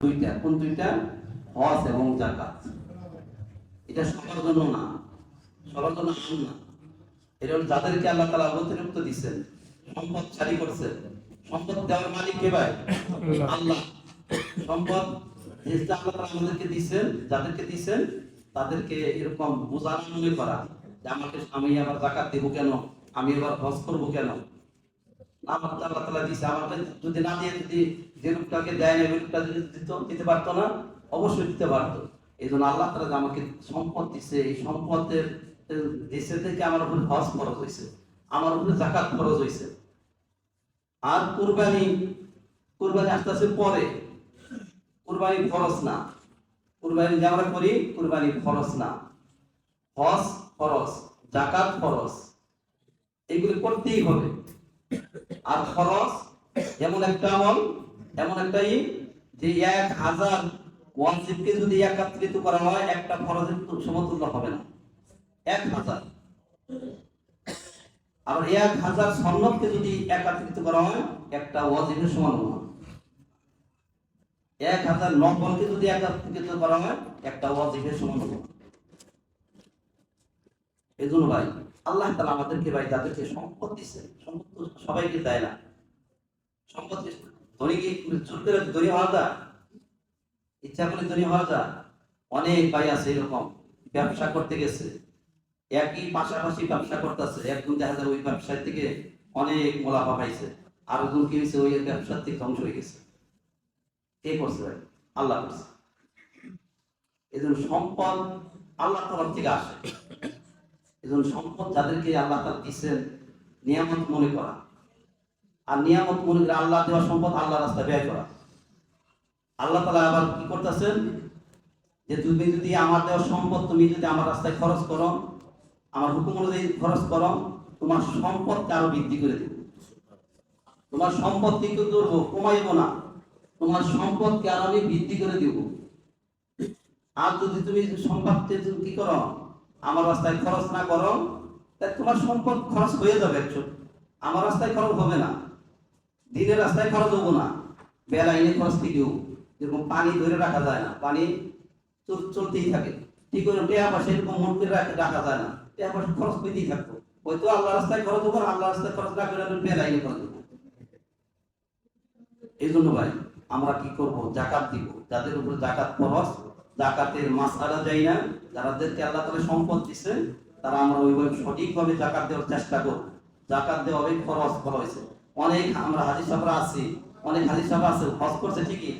দুইটা, কোন দুইটা? হজ এবং যাকাত। এটা সবার জন্য না, সবার জন্য না। এটা যাদেরকে আল্লাহ তাআলা অতিরিক্ত দিচ্ছেন, সম্পদ জারি করছেন। সম্পদ দেওয়ার মালিক কে ভাই? আল্লাহ। সম্পদ যেটা আল্লাহ তাআলা আমাদেরকে দিচ্ছেন, যাদেরকে দিচ্ছেন তাদেরকে এরকম বোঝানো মনে করা যে আমি আবার যাকাত দেব কেন, আমি এবার হজ করব কেন। আমার আল্লাহ তাআলা দিছে, আমাকে যদি না দিয়ে যদি যে লোকটাকে দেয় না, লোকটা যদি দিতে পারতো না, অবশ্যই দিতে পারতো। এই জন্য আল্লাহ তাআলা আমাকে সম্পদ দিছে, এই সম্পদের দেশে থেকে আমার উপরে হজ ফরজ হয়েছে, আমার উপরে যাকাত ফরজ হয়েছে। আর কুরবানি আসতেছে পরে, কুরবানি ফরজ না। কুরবানি যে আমরা করি, কুরবানি ফরজ না। হজ ফরজ, যাকাত ফরজ, এগুলি করতেই হবে। আর ফরজ এমন একটা আমল, এমন একটা যে 1000 ওয়াজিবকে যদি একত্রিত করা হয়, একটা ফরজের সমতুল্য হবে না। 1000 আর 1000 সুন্নতকে যদি একত্রিত করা হয়, একটা ওয়াজিবের সমান হবে না। 1000 নফলকে যদি একত্রিত করা হয়, একটা ওয়াজিবের সমান হবে না। এজন্য ভাই আল্লাহ তাআলা আমাদেরকে ভাই যাদেরকে সম্পদ দিয়েছেন, সম্পদ তো সবাইকে দেয় না। সম্পদ ধনী কি জোর করে ধনী হওয়া যায়? ইচ্ছা করে ধনী হওয়া যায়? অনেক ভাই আছে এরকম, ব্যবসা করতে গেছে, একই পাশাপাশি ব্যবসা করতেছে, একজন দেখা যায় ওই ব্যবসা থেকে অনেক মুনাফা পাইছে, আর একজন কি হয়েছে, ওই ব্যবসা থেকে ধ্বংস হয়ে গেছে। কে করছে ভাই? আল্লাহ করছে। এজন্য সম্পদ আল্লাহ তরফ থেকে আসে। এজন্য সম্পদ যাদেরকে আল্লাহ তাআলা দিয়েছেন, নিয়ামত মনে করা। আর নিয়ামত মনে করে আল্লাহ দেওয়া সম্পদ আল্লাহ রাস্তায় ব্যয় করা। আল্লাহ তাআলা আবার কি করতেছেন, যে তুমি যদি আমার দেওয়া সম্পদ তুমি যদি আমার রাস্তায় খরচ করো, আমার হুকুম অনুযায়ী খরচ করো, তোমার সম্পদকে আরো বৃদ্ধি করে দেব। তোমার সম্পদ কি করবো? কমাইব না, তোমার সম্পদকে আরো আমি বৃদ্ধি করে দেব। আর যদি তুমি সম্পদকে কি করো, আমার রাস্তায় খরচ না করো, তাহলে তোমার সম্পদ খরচ হয়ে যাবে। আমার রাস্তায় খরচ হবে না, দিনের রাস্তায় খরচ হবো না, বেলা এনে খরচ থেকেও। যেরকম পানি ধরে রাখা যায় না, পানি চলতেই থাকে, ঠিক করে টেয়া পয়সা এরকম মন করে রাখা যায় না, টেয়া পয়সা খরচ পেতেই থাকবো। হয়তো আল্লাহ রাস্তায় খরচ হবো, আল্লাহ রাস্তায় খরচ না করে বেলা এনে খরচ হবো। এই জন্য ভাই আমরা কি করব? যাকাত দিব। যাদের উপরে যাকাত ফরজ, যাকাতের মাসআলা যাই না, যাদেরকে আল্লাহ তাআলা সম্পদ দিয়েছে, তারা আমরা ওইভাবে সঠিকভাবে যাকাত দেওয়ার চেষ্টা করব। যাকাত দেওয়া ফরজ করা হয়েছে। অনেক আমরা হাজী সাহেবরা আছি, অনেক হাজী সাহেব আছে, হজ করছে ঠিকই,